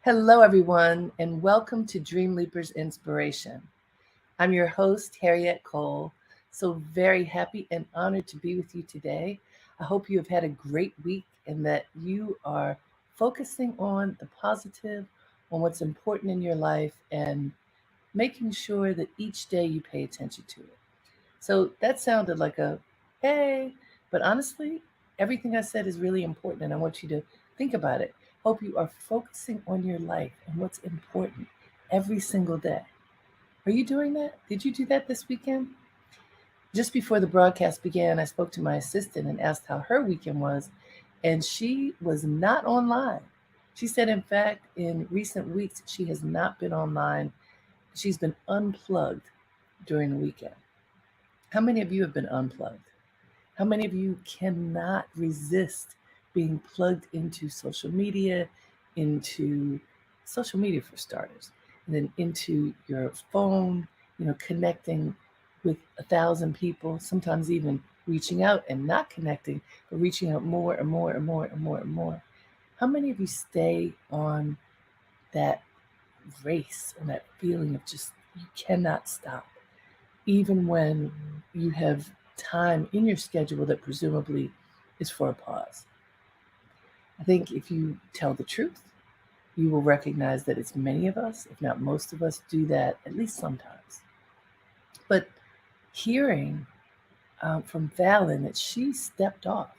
Hello, everyone, and welcome to Dreamleapers Inspiration. I'm your host, Harriet Cole. So very happy and honored to be with you today. I hope you have had a great week and that you are focusing on the positive, on what's important in your life, and making sure that each day you pay attention to it. So that sounded like a hey, but honestly, everything I said is really important, and I want you to think about it. Hope you are focusing on your life and what's important every single day. Are you doing that? Did you do that this weekend? Just before the broadcast began, I spoke to my assistant and asked how her weekend was, and she was not online. She said, in fact, in recent weeks, she has not been online. She's been unplugged during the weekend. How many of you have been unplugged? How many of you cannot resist being plugged into social media for starters, and then into your phone, connecting with 1,000 people, sometimes even reaching out and not connecting, but reaching out more and more and more and more and more. How many of you stay on that race, on that feeling of just you cannot stop, even when you have time in your schedule that presumably is for a pause? I think if you tell the truth, you will recognize that it's many of us, if not most of us, do that at least sometimes. But hearing from Valen that she stepped off,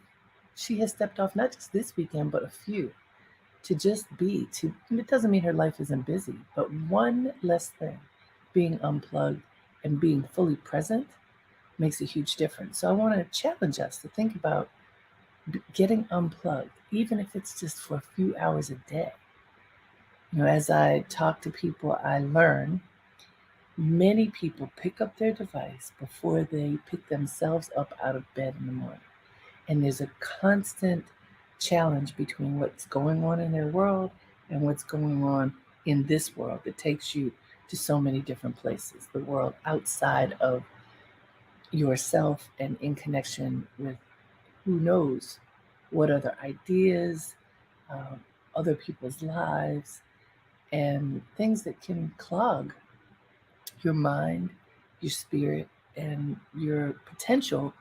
she has stepped off not just this weekend, but a few, to just be, to, it doesn't mean her life isn't busy, but one less thing, being unplugged and being fully present makes a huge difference. So I want to challenge us to think about getting unplugged, even if it's just for a few hours a day. As I talk to people, I learn many people pick up their device before they pick themselves up out of bed in the morning. And there's a constant challenge between what's going on in their world and what's going on in this world that takes you to so many different places, the world outside of yourself and in connection with who knows what other ideas, um, other people's lives, and things that can clog your mind, your spirit, and your potential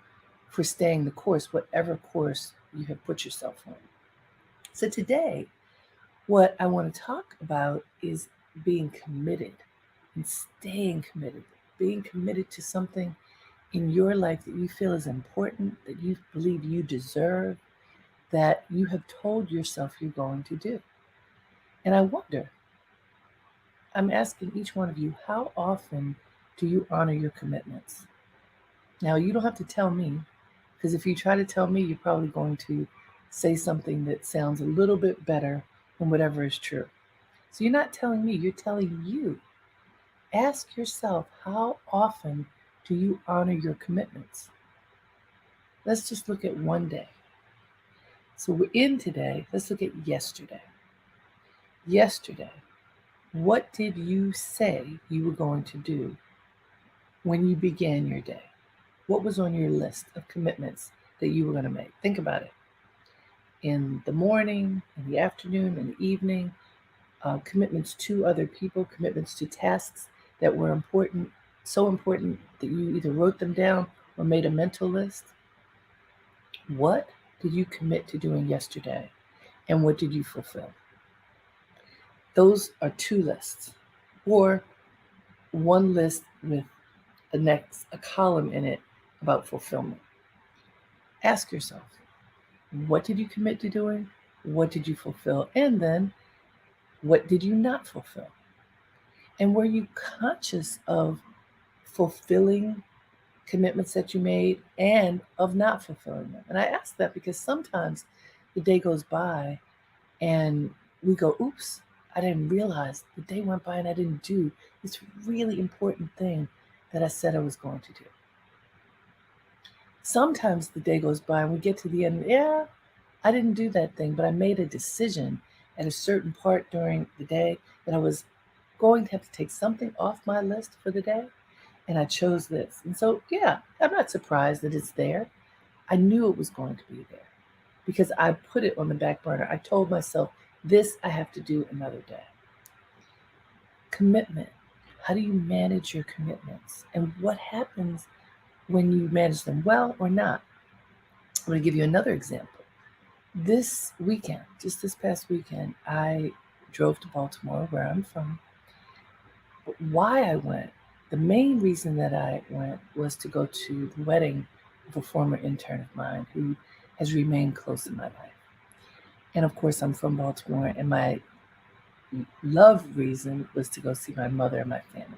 for staying the course, whatever course you have put yourself on. So, today, what I want to talk about is being committed and staying committed, being committed to something in your life that you feel is important, that you believe you deserve, that you have told yourself you're going to do. And I wonder, I'm asking each one of you, how often do you honor your commitments? Now, you don't have to tell me, because if you try to tell me, you're probably going to say something that sounds a little bit better than whatever is true. So you're not telling me, you're telling you. Ask yourself, how often do you honor your commitments? Let's just look at one day. So we're in today. Let's look at yesterday. Yesterday, what did you say you were going to do when you began your day? What was on your list of commitments that you were going to make? Think about it. In the morning, in the afternoon, in the evening, commitments to other people, commitments to tasks that were important, so important that you either wrote them down or made a mental list. What did you commit to doing yesterday, and what did you fulfill? Those are two lists, or one list with a column in it about fulfillment. Ask yourself, what did you commit to doing? What did you fulfill? And then, what did you not fulfill? And were you conscious of fulfilling commitments that you made and of not fulfilling them? And I ask that because sometimes the day goes by and we go, oops, I didn't realize the day went by and I didn't do this really important thing that I said I was going to do. Sometimes the day goes by and we get to the end, yeah, I didn't do that thing, but I made a decision at a certain part during the day that I was going to have to take something off my list for the day, and I chose this. And so, yeah, I'm not surprised that it's there. I knew it was going to be there because I put it on the back burner. I told myself This I have to do another day. Commitment. How do you manage your commitments? And what happens when you manage them well or not? I'm going to give you another example. This weekend, just this past weekend, I drove to Baltimore, where I'm from. But why I went, the main reason that I went was to go to the wedding of a former intern of mine who has remained close in my life. And of course, I'm from Baltimore, and my love reason was to go see my mother and my family.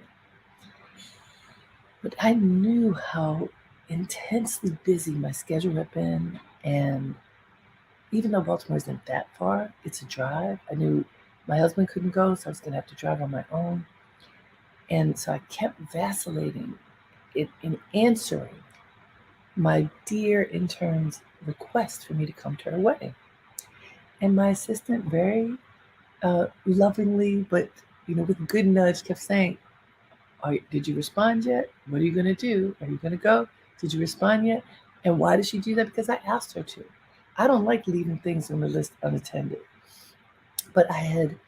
But I knew how intensely busy my schedule had been, and even though Baltimore isn't that far, it's a drive. I knew my husband couldn't go, so I was going to have to drive on my own. And so I kept vacillating in answering my dear intern's request for me to come to her wedding. And my assistant very lovingly, but with a good nudge, kept saying, did you respond yet? What are you going to do? Are you going to go? Did you respond yet? And why did she do that? Because I asked her to. I don't like leaving things on the list unattended. But I had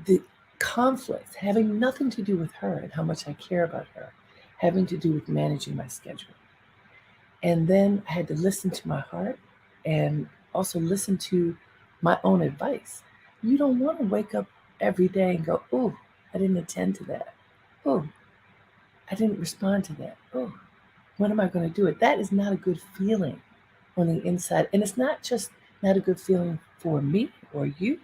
the conflict having nothing to do with her and how much I care about her, having to do with managing my schedule. And then I had to listen to my heart and also listen to my own advice. You don't want to wake up every day and go, oh, I didn't attend to that. Oh, I didn't respond to that. Oh, when am I going to do it? That is not a good feeling on the inside. And it's not just not a good feeling for me or you.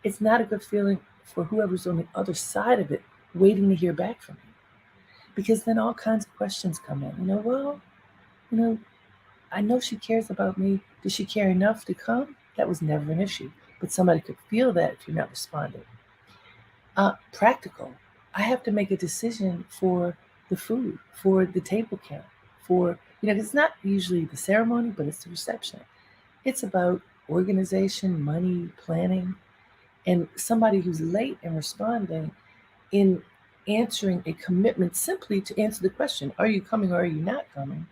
It's not a good feeling for whoever's on the other side of it waiting to hear back from you. Because then all kinds of questions come in. You know, I know she cares about me. Does she care enough to come? That was never an issue. But somebody could feel that if you're not responding. Practical. I have to make a decision for the food, for the table count, for, 'cause it's not usually the ceremony, but it's the reception. It's about organization, money, planning, and somebody who's late in responding in answering a commitment simply to answer the question, are you coming or are you not coming?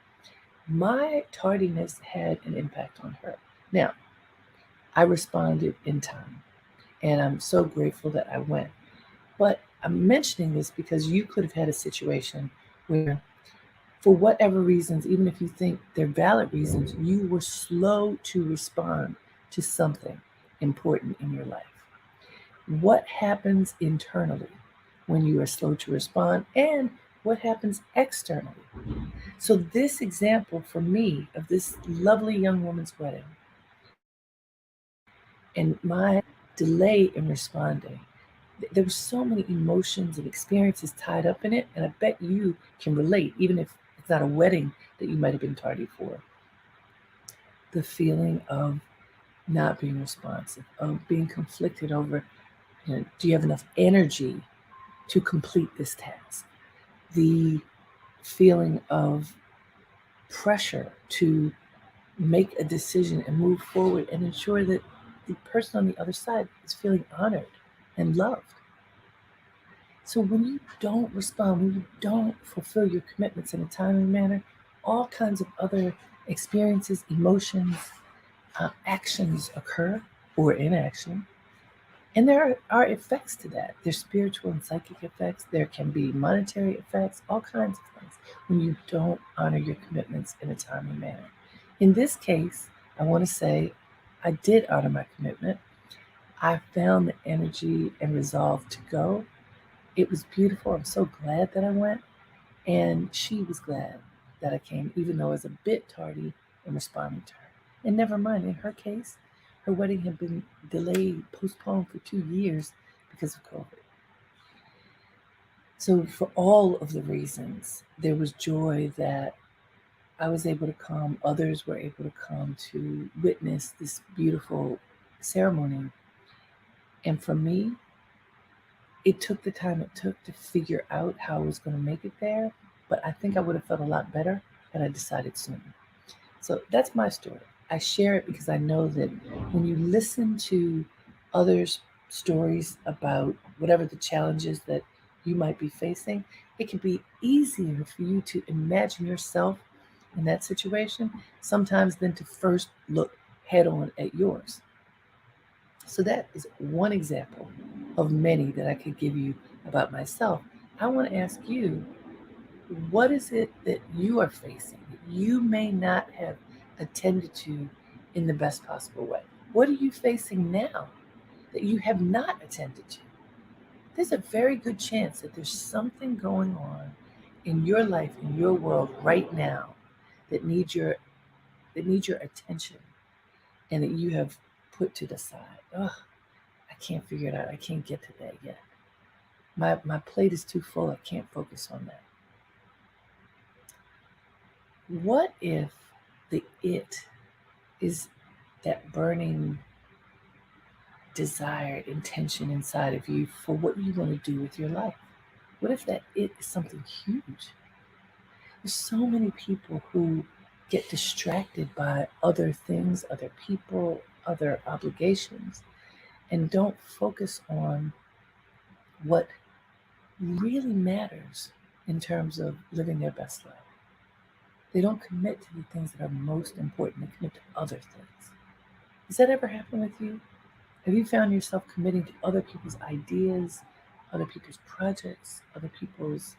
My tardiness had an impact on her. Now, I responded in time, and I'm so grateful that I went. But I'm mentioning this because you could have had a situation where, for whatever reasons, even if you think they're valid reasons, you were slow to respond to something important in your life. What happens internally when you are slow to respond, and what happens externally? So, this example for me of this lovely young woman's wedding and my delay in responding, there were so many emotions and experiences tied up in it, and I bet you can relate, even if it's not a wedding that you might have been tardy for. The feeling of not being responsive, of being conflicted over, do you have enough energy to complete this task? The feeling of pressure to make a decision and move forward and ensure that the person on the other side is feeling honored and loved. So when you don't respond, when you don't fulfill your commitments in a timely manner, all kinds of other experiences, emotions, actions occur or inaction. And there are effects to that. There's spiritual and psychic effects. There can be monetary effects, all kinds of things when you don't honor your commitments in a timely manner. In this case, I want to say I did honor my commitment. I found the energy and resolve to go. It was beautiful. I'm so glad that I went. And she was glad that I came, even though I was a bit tardy in responding to her. And never mind, in her case, her wedding had been delayed, postponed for 2 years because of COVID. So, for all of the reasons, there was joy that I was able to come, others were able to come to witness this beautiful ceremony. And for me, it took the time it took to figure out how I was going to make it there, but I think I would have felt a lot better had I decided sooner. So that's my story. I share it because I know that when you listen to others' stories about whatever the challenges that you might be facing, it can be easier for you to imagine yourself in that situation sometimes than to first look head on at yours. So that is one example of many that I could give you about myself. I want to ask you, what is it that you are facing that you may not have attended to in the best possible way? What are you facing now that you have not attended to? There's a very good chance that there's something going on in your life, in your world right now that needs your attention and that you have put to the side. Oh, I can't figure it out. I can't get to that yet. My plate is too full. I can't focus on that. What if the it is that burning desire, intention inside of you for what you want to do with your life? What if that it is something huge? There's so many people who get distracted by other things, other people, other obligations, and don't focus on what really matters in terms of living their best life. They don't commit to the things that are most important, they commit to other things. Does that ever happen with you? Have you found yourself committing to other people's ideas, other people's projects, other people's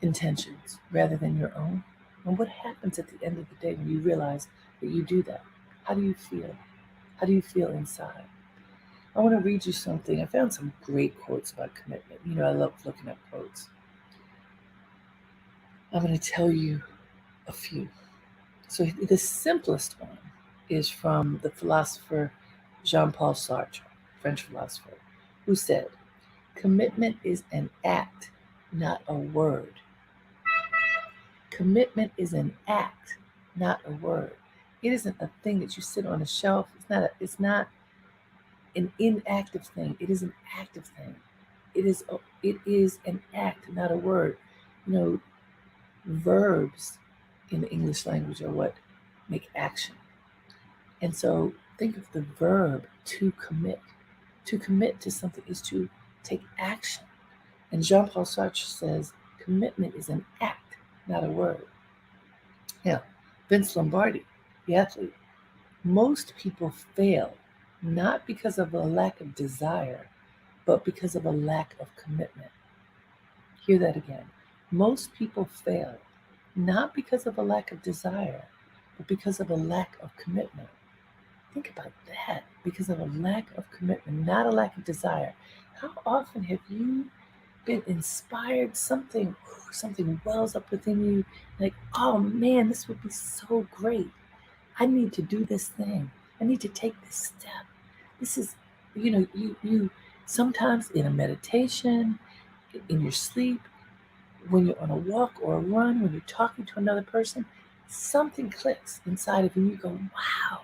intentions rather than your own? And what happens at the end of the day when you realize that you do that? How do you feel? How do you feel inside? I want to read you something. I found some great quotes about commitment. You know, I love looking up quotes. I'm going to tell you a few. So, the simplest one is from the philosopher Jean Paul Sartre, French philosopher, who said, "Commitment is an act, not a word." Commitment is an act, not a word. It isn't a thing that you sit on a shelf. It's not an inactive thing. It is an active thing. It is an act, not a word. You know, verbs in the English language are what make action. And so think of the verb to commit. To commit to something is to take action. And Jean Paul Sartre says commitment is an act, not a word. Yeah, Vince Lombardi, the athlete. Most people fail not because of a lack of desire, but because of a lack of commitment. Hear that again. Most people fail not because of a lack of desire, but because of a lack of commitment. Think about that. Because of a lack of commitment, not a lack of desire. How often have you been inspired? Something wells up within you, like, oh man, this would be so great. I need to do this thing. I need to take this step. This is, you sometimes in a meditation, in your sleep, when you're on a walk or a run, when you're talking to another person, something clicks inside of you and you go, wow,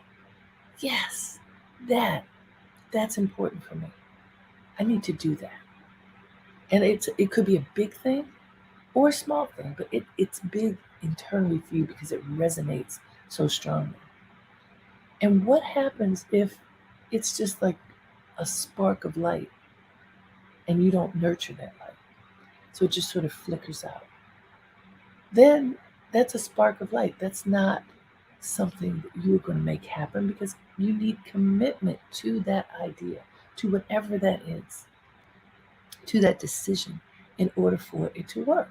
yes, that's important for me. I need to do that. And it could be a big thing or a small thing, but it's big internally for you because it resonates so strongly. And what happens if it's just like a spark of light and you don't nurture that light? So it just sort of flickers out. Then that's a spark of light. That's not something that you're going to make happen because you need commitment to that idea, to whatever that is, to that decision in order for it to work.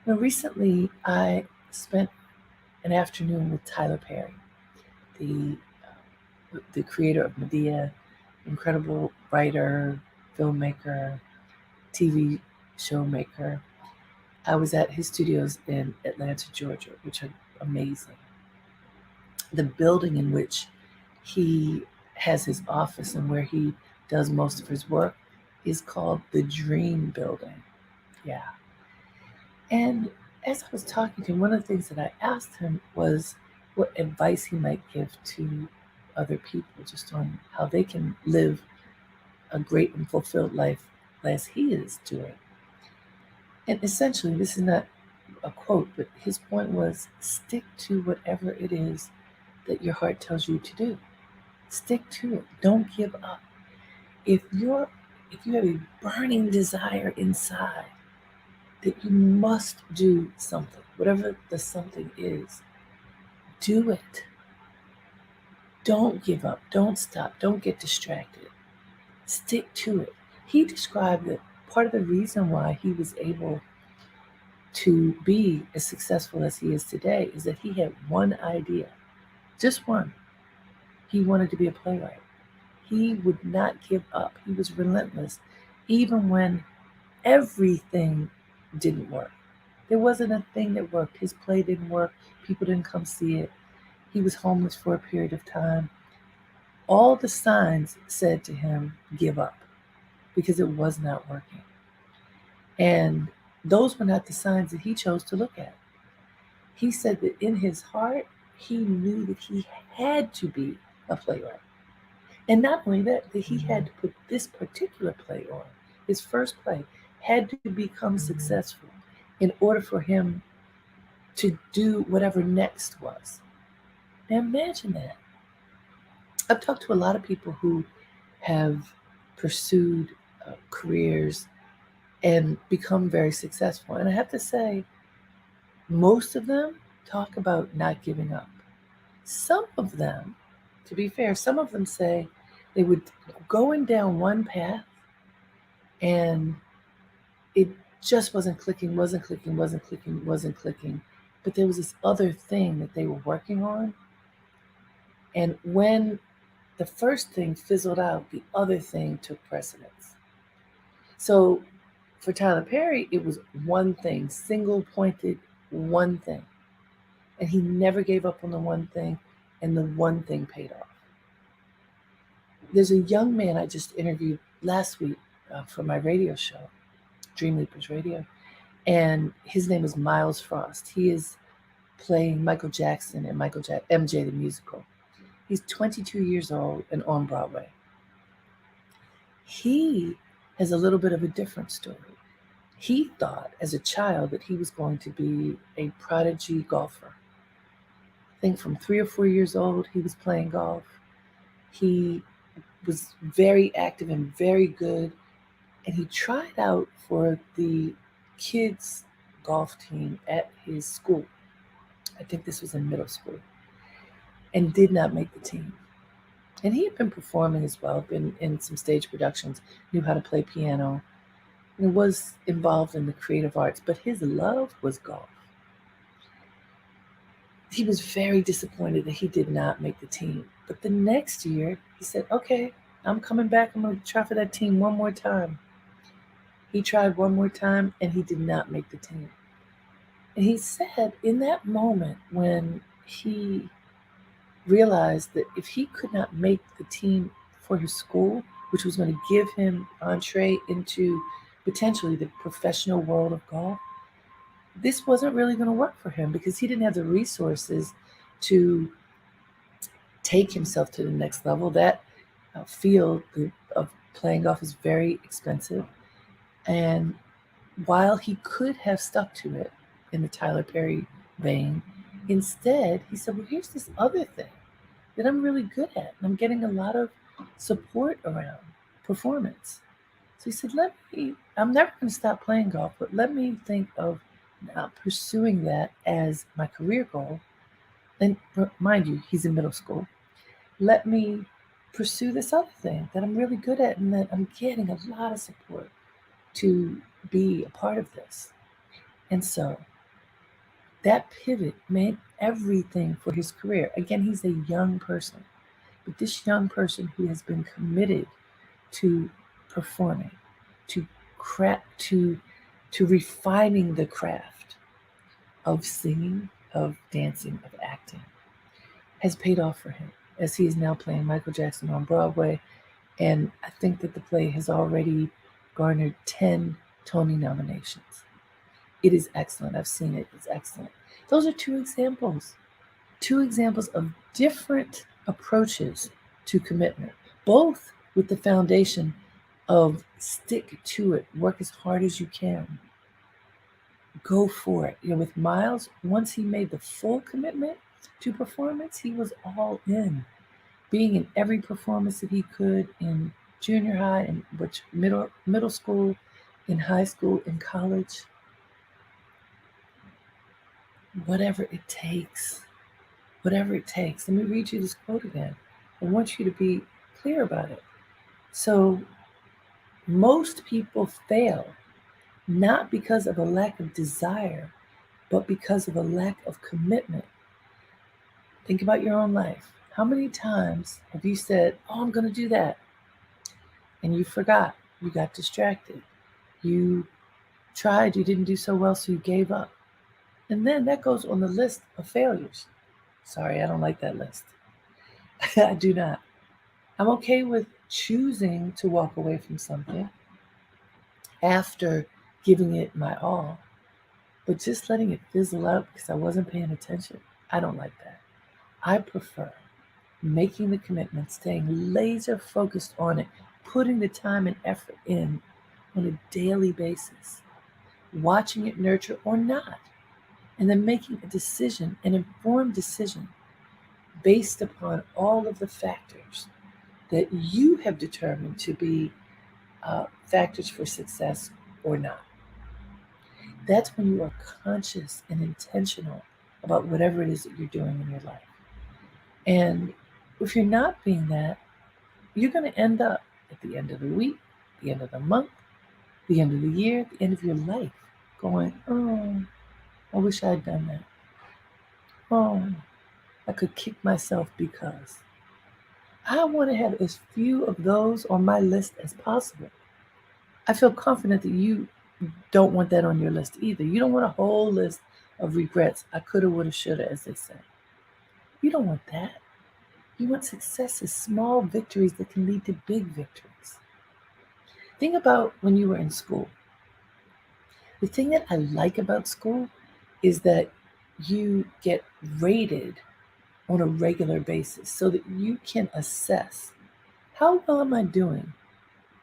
Now, recently I spent an afternoon with Tyler Perry, the the creator of Medea, incredible writer, filmmaker, TV showmaker. I was at his studios in Atlanta, Georgia, which are amazing. The building in which he has his office and where he does most of his work is called the Dream Building. Yeah. And as I was talking to him, one of the things that I asked him was what advice he might give to other people just on how they can live a great and fulfilled life as he is doing. And essentially, this is not a quote, but his point was stick to whatever it is that your heart tells you to do. Stick to it. Don't give up. If you're if you have a burning desire inside that you must do something, whatever the something is, do it. Don't give up. Don't stop. Don't get distracted. Stick to it. He described that part of the reason why he was able to be as successful as he is today is that he had one idea, just one. He wanted to be a playwright. He would not give up. He was relentless, even when everything didn't work. There wasn't a thing that worked. His play didn't work. People didn't come see it. He was homeless for a period of time. All the signs said to him, give up, because it was not working. And those were not the signs that he chose to look at. He said that in his heart, he knew that he had to be a playwright. And not only that, that he had to put this particular play on. His first play had to become successful in order for him to do whatever next was. Now imagine that. I've talked to a lot of people who have pursued careers and become very successful. And I have to say, most of them talk about not giving up. Some of them, to be fair, some of them say they would going down one path and it just wasn't clicking, wasn't clicking, wasn't clicking, wasn't clicking. But there was this other thing that they were working on. And when the first thing fizzled out, the other thing took precedence. So for Tyler Perry, it was one thing, single pointed, one thing. And he never gave up on the one thing, and the one thing paid off. There's a young man I just interviewed last week for my radio show, Dreamleapers Radio, and his name is Miles Frost. He is playing Michael Jackson and MJ the musical. He's 22 years old and on Broadway. He has a little bit of a different story. He thought as a child that he was going to be a prodigy golfer. I think from 3 or 4 years old, he was playing golf. He was very active and very good. And he tried out for the kids' golf team at his school. I think this was in middle school. And did not make the team. And he had been performing as well, been in some stage productions, knew how to play piano, and was involved in the creative arts, but his love was golf. He was very disappointed that he did not make the team. But the next year, he said, okay, I'm coming back. I'm going to try for that team one more time. He tried one more time, and he did not make the team. And he said in that moment when he realized that if he could not make the team for his school, which was going to give him entree into potentially the professional world of golf, this wasn't really going to work for him because he didn't have the resources to take himself to the next level. That field of playing golf is very expensive. And while he could have stuck to it in the Tyler Perry vein, instead he said, well, here's this other thing that I'm really good at. And I'm getting a lot of support around performance. So he said, I'm never going to stop playing golf, but let me think of not pursuing that as my career goal. And mind you, he's in middle school. Let me pursue this other thing that I'm really good at and that I'm getting a lot of support to be a part of this. And so that pivot meant everything for his career. Again, he's a young person, but this young person who has been committed to performing, to refining the craft of singing, of dancing, of acting, has paid off for him as he is now playing Michael Jackson on Broadway. And I think that the play has already garnered 10 Tony nominations. It is excellent. I've seen it. It's excellent. Those are two examples of different approaches to commitment, both with the foundation of stick to it, work as hard as you can, go for it. With Miles, once he made the full commitment to performance, he was all in, being in every performance that he could in junior high and which middle school, in high school, in college. Whatever it takes. Let me read you this quote again. I want you to be clear about it. So most people fail not because of a lack of desire, but because of a lack of commitment. Think about your own life. How many times have you said, "Oh, I'm going to do that," and you forgot? You got distracted. You tried, you didn't do so well, so you gave up. And then that goes on the list of failures. Sorry, I don't like that list. I do not. I'm okay with choosing to walk away from something after giving it my all, but just letting it fizzle out because I wasn't paying attention, I don't like that. I prefer making the commitment, staying laser focused on it, putting the time and effort in on a daily basis, watching it nurture or not, and then making a decision, an informed decision, based upon all of the factors that you have determined to be factors for success or not. That's when you are conscious and intentional about whatever it is that you're doing in your life. And if you're not being that, you're going to end up at the end of the week, the end of the month, the end of the year, the end of your life going, "Oh, I wish I'd done that. Oh, I could kick myself because." I want to have as few of those on my list as possible. I feel confident that you don't want that on your list either. You don't want a whole list of regrets. I coulda, woulda, shoulda, as they say. You don't want that. You want successes, small victories that can lead to big victories. Think about when you were in school. The thing that I like about school is that you get rated on a regular basis so that you can assess how well am I doing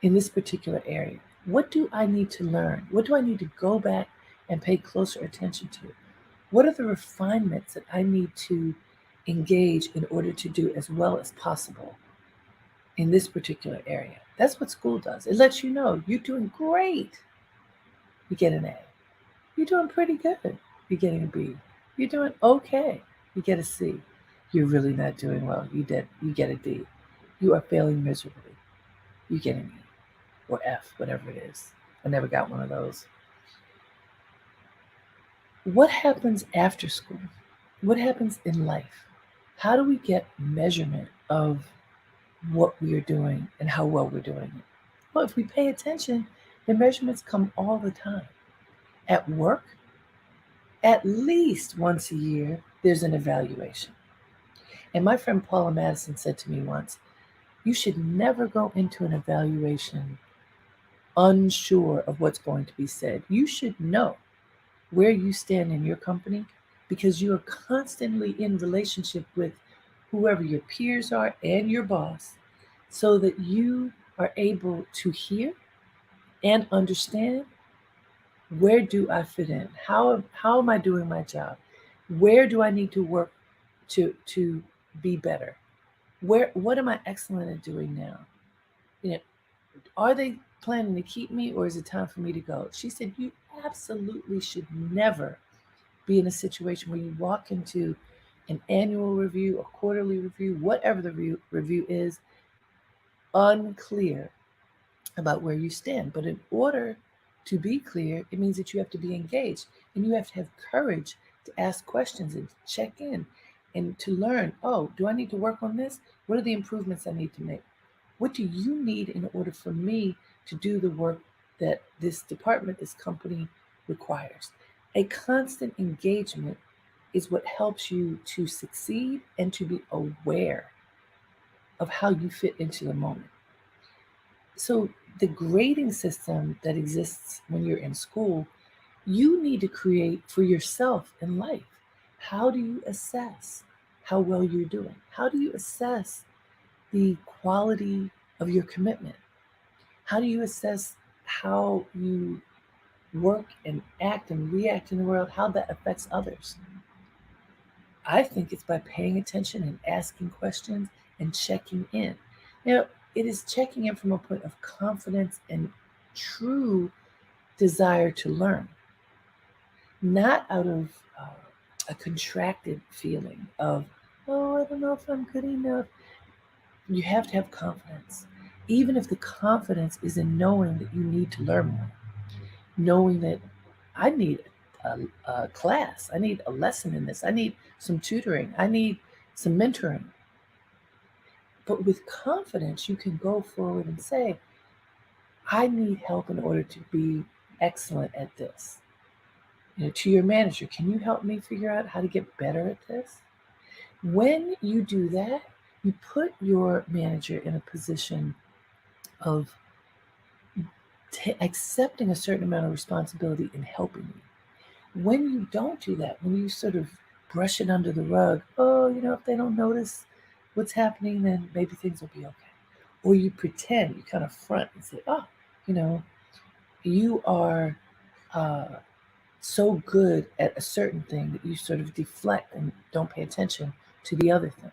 in this particular area? What do I need to learn? What do I need to go back and pay closer attention to? What are the refinements that I need to engage in order to do as well as possible in this particular area? That's what school does. It lets you know you're doing great. You get an A. You're doing pretty good. You're getting a B. You're doing okay. You get a C. You're really not doing well. You get a D. You are failing miserably. You get an E or F, whatever it is. I never got one of those. What happens after school? What happens in life? How do we get measurement of what we are doing and how well we're doing it? Well, if we pay attention, the measurements come all the time. At work, at least once a year, there's an evaluation. And my friend Paula Madison said to me once, you should never go into an evaluation unsure of what's going to be said. You should know where you stand in your company because you are constantly in relationship with whoever your peers are and your boss so that you are able to hear and understand where do I fit in? How am I doing my job? Where do I need to work to be better? What am I excellent at doing now? You know, are they planning to keep me or is it time for me to go? She said, you absolutely should never be in a situation where you walk into an annual review, a quarterly review, whatever the review is, unclear about where you stand. But in order to be clear, it means that you have to be engaged and you have to have courage to ask questions and check in and to learn, oh, do I need to work on this? What are the improvements I need to make? What do you need in order for me to do the work that this department, this company requires? A constant engagement is what helps you to succeed and to be aware of how you fit into the moment. So, the grading system that exists when you're in school, you need to create for yourself in life. How do you assess how well you're doing? How do you assess the quality of your commitment? How do you assess how you work and act and react in the world, how that affects others? I think it's by paying attention and asking questions and checking in. Now, it is checking in from a point of confidence and true desire to learn, not out of a contracted feeling of, oh, I don't know if I'm good enough. You have to have confidence. Even if the confidence is in knowing that you need to learn more, knowing that I need a class, I need a lesson in this, I need some tutoring, I need some mentoring. But with confidence, you can go forward and say, I need help in order to be excellent at this. To your manager, can you help me figure out how to get better at this? When you do that, you put your manager in a position of accepting a certain amount of responsibility in helping you. When you don't do that, when you sort of brush it under the rug, oh, if they don't notice what's happening, then maybe things will be okay. Or you pretend, you kind of front and say, oh, you know, you are uh, so good at a certain thing that you sort of deflect and don't pay attention to the other thing.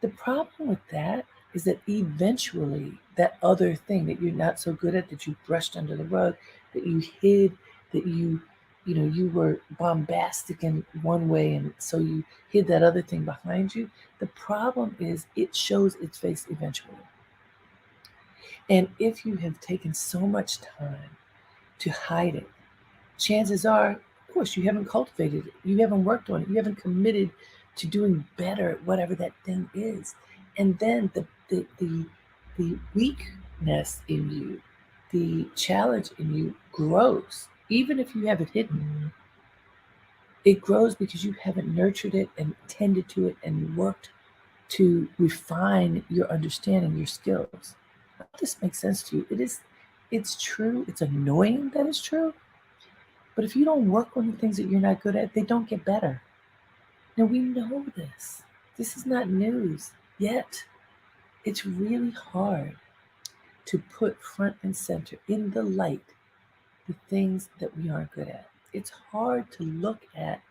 The problem with that is that eventually that other thing that you're not so good at, that you brushed under the rug, that you hid, that you were bombastic in one way and so you hid that other thing behind you. The problem is it shows its face eventually. And if you have taken so much time to hide it, chances are, of course, you haven't cultivated it. You haven't worked on it. You haven't committed to doing better at whatever that thing is. And then the weakness in you, the challenge in you grows. Even if you have it hidden, it grows because you haven't nurtured it and tended to it and worked to refine your understanding, your skills. I hope this makes sense to you. It's true. It's annoying that it's true. But if you don't work on the things that you're not good at, they don't get better. Now we know this. This is not news. Yet it's really hard to put front and center in the light the things that we aren't good at. It's hard to look at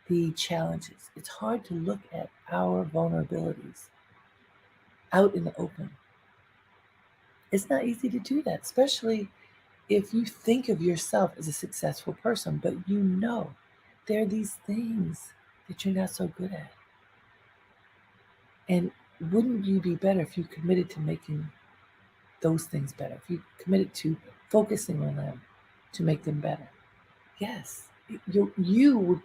the challenges. It's hard to look at our vulnerabilities out in the open. It's not easy to do that, especially if you think of yourself as a successful person, but there are these things that you're not so good at. And wouldn't you be better if you committed to making those things better? If you committed to focusing on them to make them better? Yes, you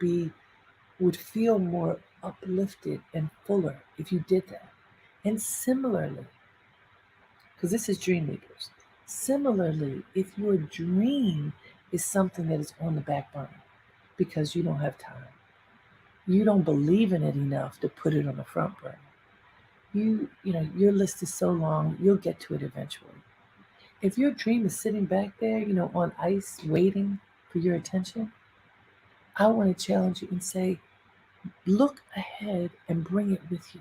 would feel more uplifted and fuller if you did that. And similarly, because this is Dreamleapers, similarly, if your dream is something that is on the back burner because you don't have time, you don't believe in it enough to put it on the front burner. Your list is so long, you'll get to it eventually. If your dream is sitting back there, on ice, waiting for your attention, I want to challenge you and say, look ahead and bring it with you.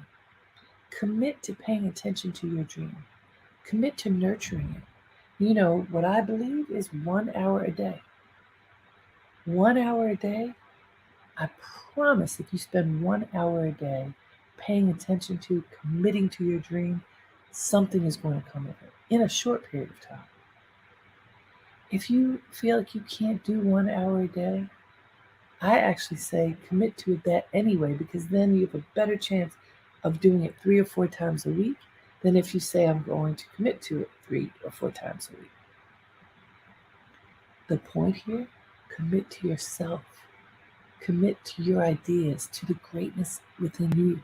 Commit to paying attention to your dream. Commit to nurturing it. What I believe is 1 hour a day. 1 hour a day, I promise if you spend 1 hour a day paying attention to, committing to your dream, something is going to come of it in a short period of time. If you feel like you can't do 1 hour a day, I actually say commit to that anyway, because then you have a better chance of doing it 3 or 4 times a week than if you say I'm going to commit to it 3 or 4 times a week. The point here, commit to yourself. Commit to your ideas, to the greatness within you.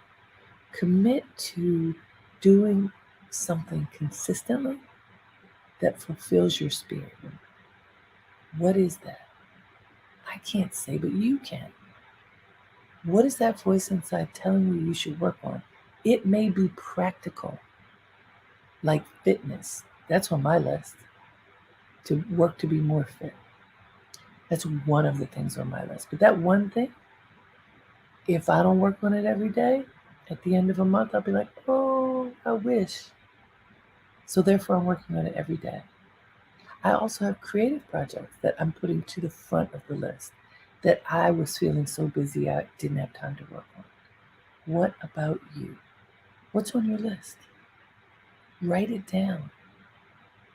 Commit to doing something consistently that fulfills your spirit. What is that? I can't say, but you can. What is that voice inside telling you should work on? It may be practical, like fitness. That's on my list, to work to be more fit. That's one of the things on my list. But that one thing, if I don't work on it every day, at the end of a month, I'll be like, oh, I wish. So therefore, I'm working on it every day. I also have creative projects that I'm putting to the front of the list that I was feeling so busy I didn't have time to work on. What about you? What's on your list? Write it down.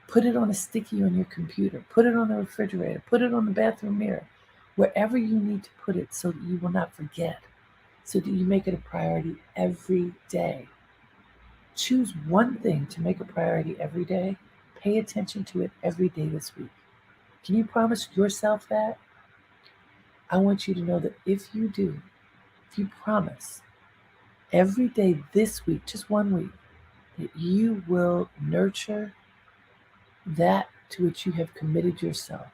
Put it on a sticky on your computer. Put it on the refrigerator. Put it on the bathroom mirror. Wherever you need to put it so that you will not forget, so that you make it a priority every day. Choose one thing to make a priority every day. Pay attention to it every day this week. Can you promise yourself that? I want you to know that if you do, if you promise every day this week, just 1 week, that you will nurture that to which you have committed yourself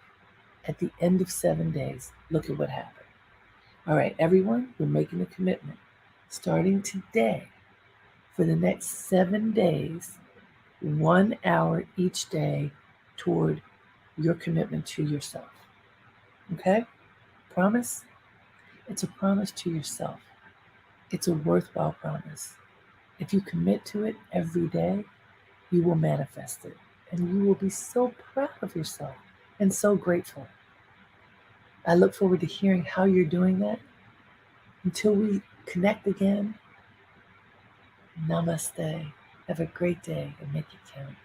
at the end of 7 days, look at what happened. All right, everyone, we're making a commitment. Starting today, for the next 7 days, 1 hour each day toward your commitment to yourself. Okay? Promise? It's a promise to yourself. It's a worthwhile promise. If you commit to it every day, you will manifest it. And you will be so proud of yourself and so grateful. I look forward to hearing how you're doing that. Until we connect again, namaste. Have a great day and make it count.